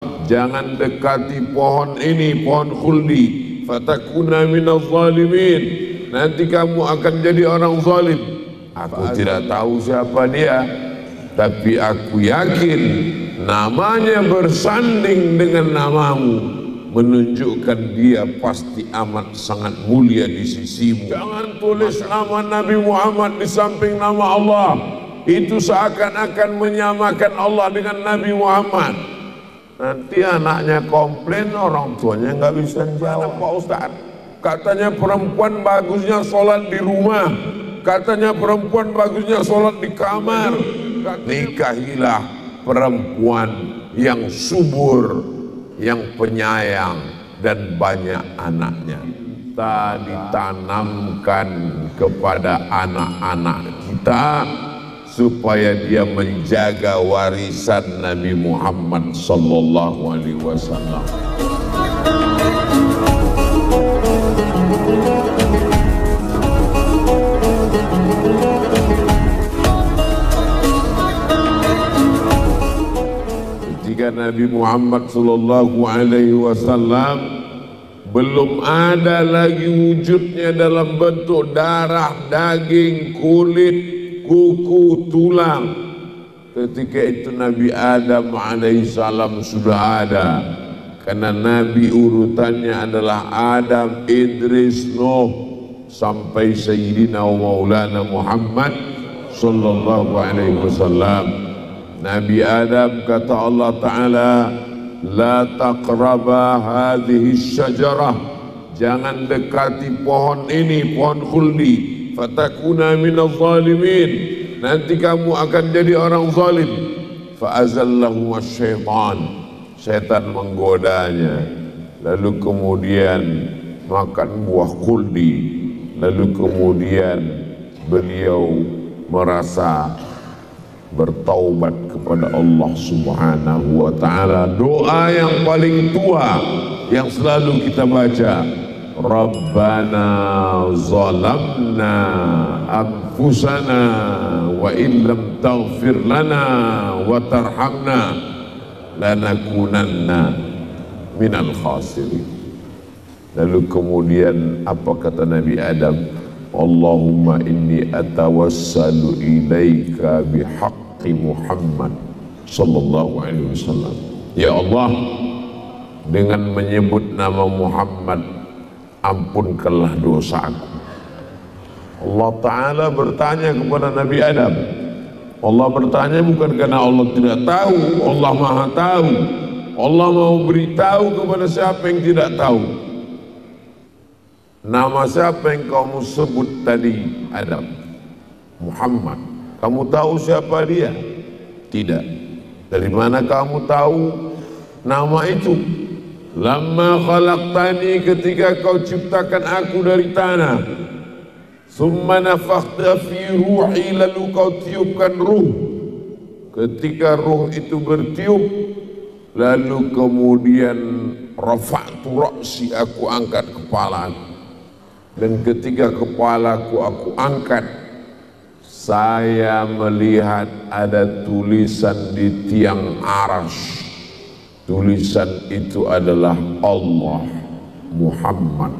jangan dekati pohon ini, pohon khuldi, fatakuna minaz zalimin, nanti kamu akan jadi orang zalim. Aku tidak tahu siapa dia, tapi aku yakin namanya bersanding dengan namamu, menunjukkan dia pasti amat sangat mulia di sisimu. Jangan tulis nama Nabi Muhammad di samping nama Allah, itu seakan-akan menyamakan Allah dengan Nabi Muhammad. Nanti anaknya komplain, orang tuanya nggak bisa jawab. Pak Ustaz, katanya perempuan bagusnya sholat di rumah, katanya perempuan bagusnya sholat di kamar. Nikahilah perempuan yang subur, yang penyayang dan banyak anaknya. Kita ditanamkan kepada anak-anak kita supaya dia menjaga warisan Nabi Muhammad sallallahu alaihi wasallam. Ketika Nabi Muhammad sallallahu alaihi wasallam belum ada lagi wujudnya dalam bentuk darah, daging, kulit, kuku, tulang. Ketika itu Nabi Adam alaihissalam sudah ada, karena Nabi urutannya adalah Adam, Idris, Nuh sampai Sayyidina Maulana Muhammad sallallahu alaihi wasallam. Nabi Adam kata Allah Ta'ala, la taqraba hadhihi syajarah, jangan dekati pohon ini, pohon khuldi, fatakuna minaz zalimin, nanti kamu akan jadi orang zalim. Fa'azallahu syaitan, syaitan menggodanya, lalu kemudian makan buah khuldi, lalu kemudian beliau merasa bertaubat kepada Allah Subhanahu wa ta'ala. Doa yang paling tua yang selalu kita baca, Rabbana zalamna anfusana wa illam taghfir lana wa tarhamna lanakunanna minal khasirin. Lalu kemudian apa kata Nabi Adam? Allahumma inni atawassalu ilaika bihaqqi Muhammad sallallahu alaihi wasallam. Ya Allah, dengan menyebut nama Muhammad, ampunkanlah dosaku. Allah Ta'ala bertanya kepada Nabi Adam. Allah bertanya bukan karena Allah tidak tahu, Allah Maha tahu. Allah mau beritahu kepada siapa yang tidak tahu. Nama siapa yang kamu sebut tadi? Adam, Muhammad. Kamu tahu siapa dia? Tidak. Dari mana kamu tahu nama itu? Lamma khalaqtani, ketika kau ciptakan aku dari tanah. Summa nafakhta fi ruhi, lalu kau tiupkan ruh. Ketika ruh itu bertiup, lalu kemudian rafa'tu ra'si, aku angkat kepala. Dan ketika kepalaku aku angkat, saya melihat ada tulisan di tiang arsy. Tulisan itu adalah Allah Muhammad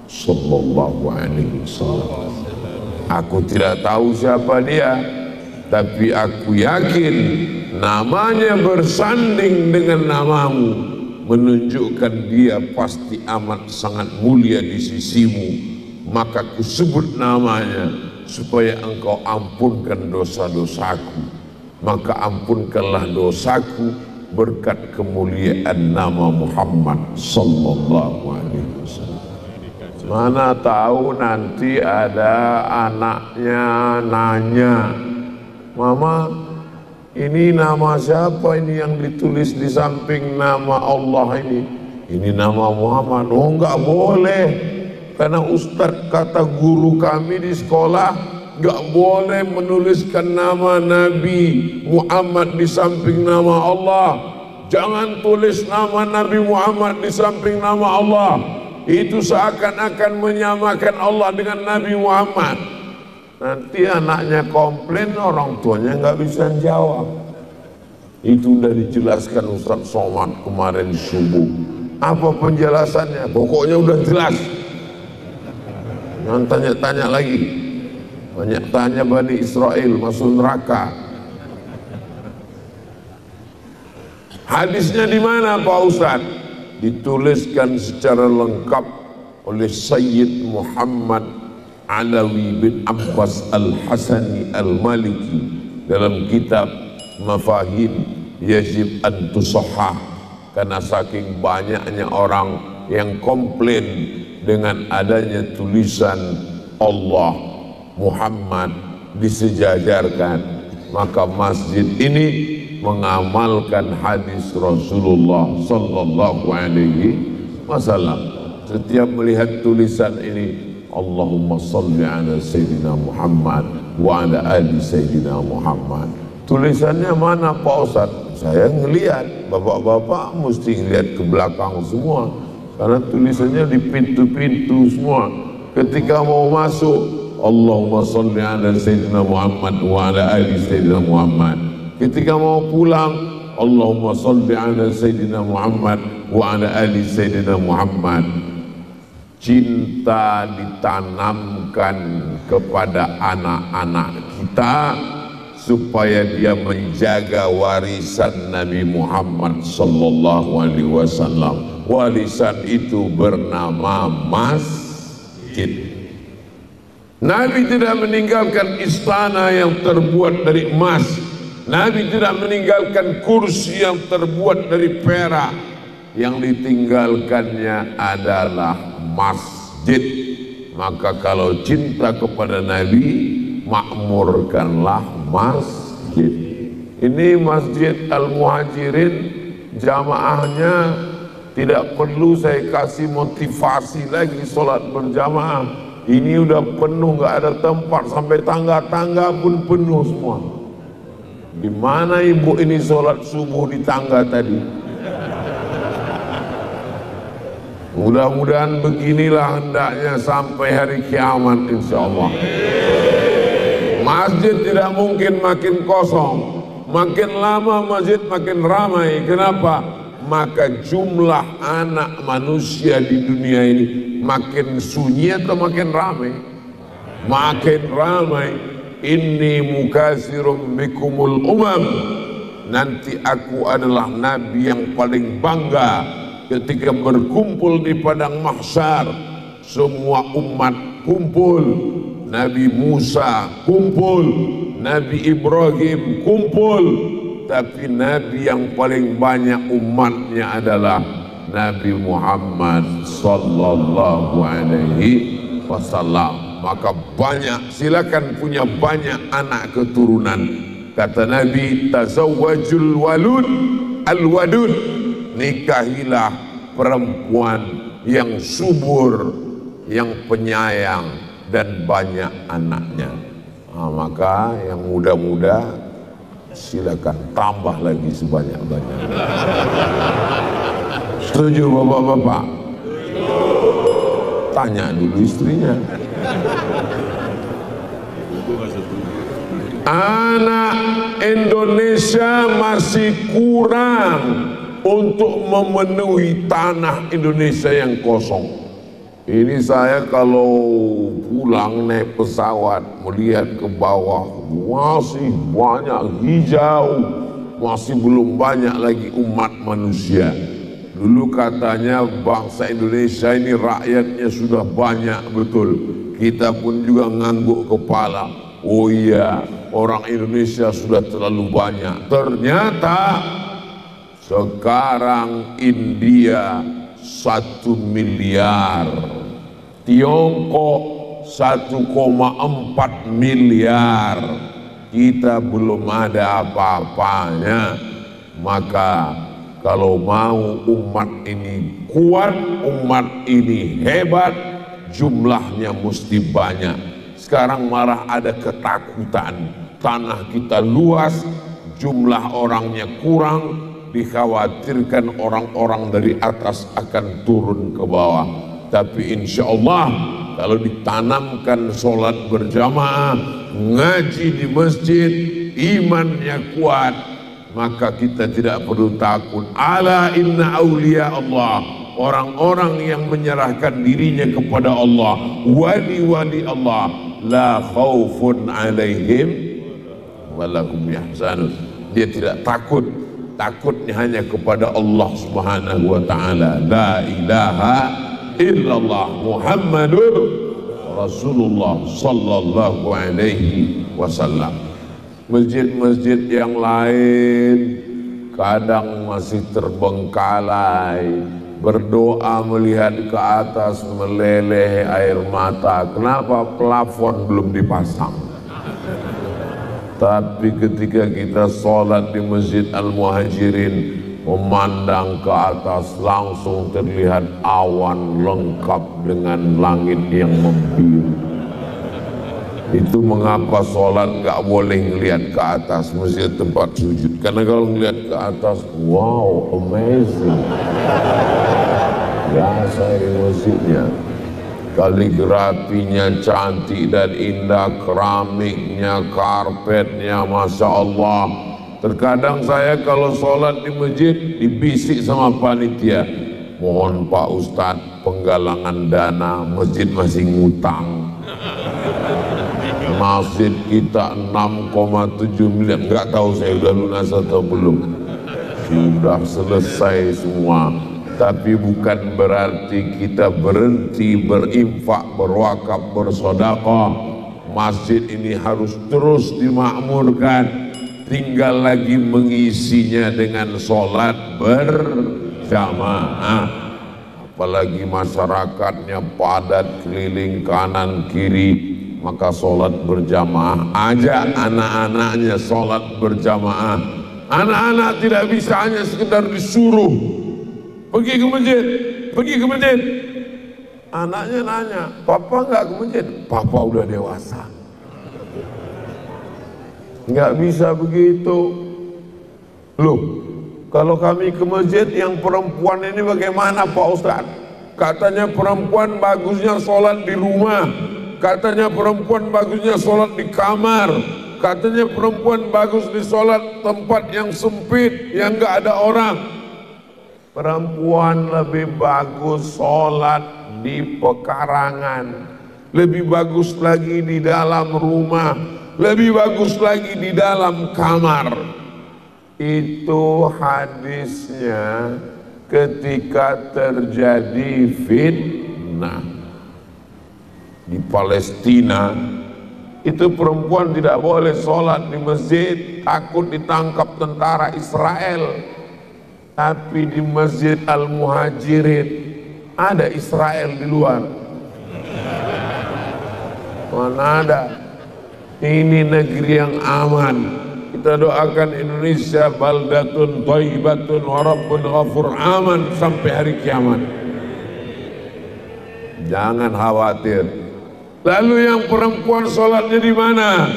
sallallahu alaihi wasallam. Aku tidak tahu siapa dia, tapi aku yakin namanya bersanding dengan namamu, menunjukkan dia pasti amat sangat mulia di sisimu. Maka kusebut namanya supaya engkau ampunkan dosa-dosaku. Maka ampunkanlah dosaku berkat kemuliaan nama Muhammad sallallahu alaihi wasallam. Mana tahu nanti ada anaknya nanya, Mama, ini nama siapa ini yang ditulis di samping nama Allah ini? Ini nama Muhammad. Oh, enggak boleh. Karena Ustadz kata guru kami di sekolah, nggak boleh menuliskan nama Nabi Muhammad di samping nama Allah. Jangan tulis nama Nabi Muhammad di samping nama Allah. Itu seakan-akan menyamakan Allah dengan Nabi Muhammad. Nanti anaknya komplain, orang tuanya nggak bisa jawab. Itu udah dijelaskan Ustaz Somad kemarin subuh. Apa penjelasannya? Pokoknya udah jelas. Jangan tanya-tanya lagi. Banyak tanya Bani Israel masuk neraka. Hadisnya di mana Pak Ustaz? Dituliskan secara lengkap oleh Sayyid Muhammad Alawi bin Abbas Al-Hasani Al-Maliki dalam kitab Mafahim Yajib an Tusahhah. Karena saking banyaknya orang yang komplain dengan adanya tulisan Allah Muhammad disejajarkan, maka masjid ini mengamalkan hadis Rasulullah sallallahu alaihi wasallam. Setiap melihat tulisan ini, Allahumma salli ala Sayyidina Muhammad wa ala ali Sayyidina Muhammad. Tulisannya mana Pak Ustaz? Saya ngelihat, bapak-bapak mesti ngelihat ke belakang semua, karena tulisannya di pintu-pintu semua. Ketika mau masuk, Allahumma salli ala Sayyidina Muhammad wa ala ali Sayyidina Muhammad. Ketika mau pulang, Allahumma salli ala Sayyidina Muhammad wa ala ali Sayyidina Muhammad. Cinta ditanamkan kepada anak-anak kita supaya dia menjaga warisan Nabi Muhammad sallallahu alaihi wasallam. Warisan itu bernama masjid. Nabi tidak meninggalkan istana yang terbuat dari emas. Nabi tidak meninggalkan kursi yang terbuat dari perak. Yang ditinggalkannya adalah masjid. Maka kalau cinta kepada Nabi, makmurkanlah masjid. Ini Masjid Al-Muhajirin, jamaahnya tidak perlu saya kasih motivasi lagi sholat berjamaah. Ini udah penuh, nggak ada tempat, sampai tangga-tangga pun penuh semua. Di mana ibu ini sholat subuh di tangga tadi? Mudah-mudahan beginilah hendaknya sampai hari kiamat insya Allah. Masjid tidak mungkin makin kosong. Makin lama masjid makin ramai. Kenapa? Maka jumlah anak manusia di dunia ini makin sunyi atau makin ramai? Makin ramai. Inni mukasirum bikumul umam. Nanti aku adalah nabi yang paling bangga ketika berkumpul di padang mahsyar. Semua umat kumpul. Nabi Musa kumpul, Nabi Ibrahim kumpul, tapi Nabi yang paling banyak umatnya adalah Nabi Muhammad sallallahu alaihi wasallam. Maka banyak, silakan punya banyak anak keturunan. Kata Nabi, tazawwajul walud al-wadud, nikahilah perempuan yang subur, yang penyayang dan banyak anaknya. Maka yang muda-muda silakan tambah lagi sebanyak-banyaknya. Setuju bapak-bapak? Tanya dulu istrinya. Anak Indonesia masih kurang untuk memenuhi tanah Indonesia yang kosong. Ini saya kalau pulang naik pesawat melihat ke bawah, masih banyak hijau, masih belum banyak lagi umat manusia. Dulu katanya bangsa Indonesia ini rakyatnya sudah banyak, betul. Kita pun juga ngangguk kepala. Oh iya, orang Indonesia sudah terlalu banyak. Ternyata sekarang India 1 miliar, Tiongkok 1,4 miliar, kita belum ada apa-apanya. Maka kalau mau umat ini kuat, umat ini hebat, jumlahnya mesti banyak. Sekarang malah ada ketakutan, tanah kita luas, jumlah orangnya kurang, dikhawatirkan orang-orang dari atas akan turun ke bawah. Tapi insya Allah kalau ditanamkan sholat berjamaah, ngaji di masjid, imannya kuat, maka kita tidak perlu takut. Ala inna awliya Allah, orang-orang yang menyerahkan dirinya kepada Allah, wali-wali Allah, la khaufun alaihim walahum yahzanun. Dia tidak takut, takutnya hanya kepada Allah Subhanahu wa taala. La ilaha illallah Muhammadur Rasulullah sallallahu alaihi wasallam. Masjid-masjid yang lain kadang masih terbengkalai, berdoa melihat ke atas meleleh air mata. Kenapa plafon belum dipasang? Tapi ketika kita sholat di Masjid Al-Muhajirin, memandang ke atas langsung terlihat awan lengkap dengan langit yang membiru. Itu mengapa sholat gak boleh ngelihat ke atas masjid tempat sujud, karena kalau ngelihat ke atas, wow, amazing, biasa di masjidnya, kaligrafinya cantik dan indah, keramiknya, karpetnya, masya Allah. Terkadang saya kalau sholat di masjid dibisik sama panitia, mohon Pak Ustadz penggalangan dana, masjid masih ngutang. Masjid kita 6,7 miliar, nggak tahu saya udah lunas atau belum. Sudah selesai semua, tapi bukan berarti kita berhenti berinfak, berwakaf, bersedekah. Masjid ini harus terus dimakmurkan, tinggal lagi mengisinya dengan sholat berjamaah. Apalagi masyarakatnya padat keliling kanan kiri, maka sholat berjamaah. Ajak anak-anaknya sholat berjamaah. Anak-anak tidak bisa hanya sekedar disuruh pergi ke masjid, pergi ke masjid. Anaknya nanya, papa nggak ke masjid? Papa udah dewasa. Nggak bisa begitu. Loh, kalau kami ke masjid yang perempuan ini bagaimana Pak Ustadz? Katanya perempuan bagusnya sholat di rumah, katanya perempuan bagusnya sholat di kamar, katanya perempuan bagus di sholat tempat yang sempit, yang nggak ada orang. Perempuan lebih bagus sholat di pekarangan, lebih bagus lagi di dalam rumah, lebih bagus lagi di dalam kamar. Itu hadisnya ketika terjadi fitnah di Palestina. Itu perempuan tidak boleh sholat di masjid, takut ditangkap tentara Israel. Tapi di Masjid Al-Muhajirin ada Israel di luar. Mana ada? Ini negeri yang aman. Kita doakan Indonesia baldatun thayyibatun wa rabbun ghafur, aman sampai hari kiamat. Jangan khawatir. Lalu yang perempuan sholatnya di mana?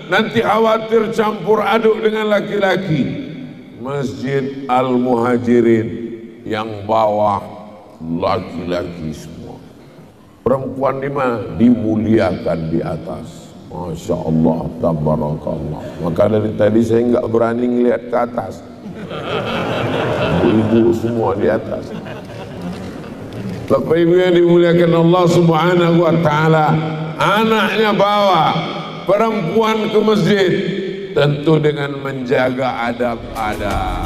Nanti khawatir campur aduk dengan laki-laki. Masjid Al-Muhajirin yang bawah laki-laki semua. Perempuan di mana? Dimuliakan di atas. Masya Allah, tabarakallah. Maka dari tadi saya nggak berani ngelihat ke atas. Ibu semua di atas. Bapak Ibu yang dimuliakan Allah Subhanahu wa taala, anaknya bawa perempuan ke masjid, tentu dengan menjaga adab-adab.